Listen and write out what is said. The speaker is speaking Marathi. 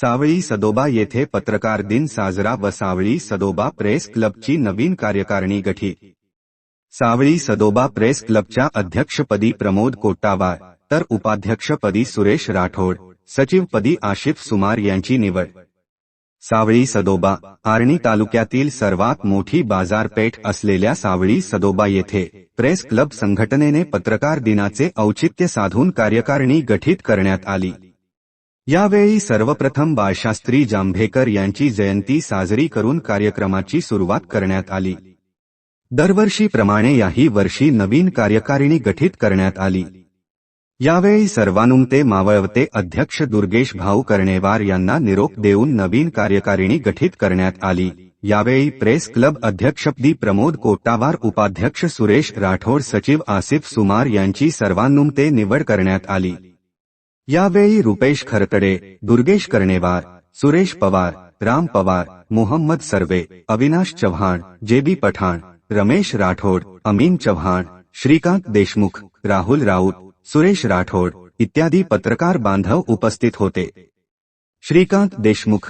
सावळी सदोबा येथे पत्रकार दिन साजरा व सावळी सदोबा प्रेस क्लबची नवीन कार्यकारिणी गठीत। सावळी सदोबा प्रेस क्लबच्या अध्यक्षपदी प्रमोद कोट्टावार तर उपाध्यक्षपदी सुरेश राठोड, सचिवपदी आशिफ सुमार यांची निवड। सावळी सदोबा आर्णी तालुक्यातील सर्वात मोठी बाजारपेठ असलेल्या सावळी सदोबा येथे प्रेस क्लब संघटनेने पत्रकार दिनाचे औचित्य साधून कार्यकारिणी गठीत करण्यात आली। यावेळी सर्वप्रथम बाळशास्त्री जांभेकर यांची जयंती साजरी करून कार्यक्रमाची सुरुवात करण्यात आली। दरवर्षीप्रमाणे याही वर्षी नवीन कार्यकारिणी गठीत करण्यात आली। यावेळी सर्वानुमते मावळते अध्यक्ष दुर्गेश भाऊ कर्णेवार यांना निरोप देऊन नवीन कार्यकारिणी गठीत करण्यात आली। यावेळी प्रेस क्लब अध्यक्षपदी प्रमोद कोट्टावार, उपाध्यक्ष सुरेश राठोड, सचिव आसिफ सुमार यांची सर्वानुमते निवड करण्यात आली। यावेळी रुपेश खरतडे, दुर्गेश कर्णेवार, सुरेश पवार, राम पवार, मोहम्मद सर्वे, अविनाश चव्हाण, जेबी पठाण, रमेश राठोड, अमीन चव्हाण, श्रीकांत देशमुख, राहुल राऊत, सुरेश राठोड इत्यादी पत्रकार बांधव उपस्थित होते। श्रीकांत देशमुख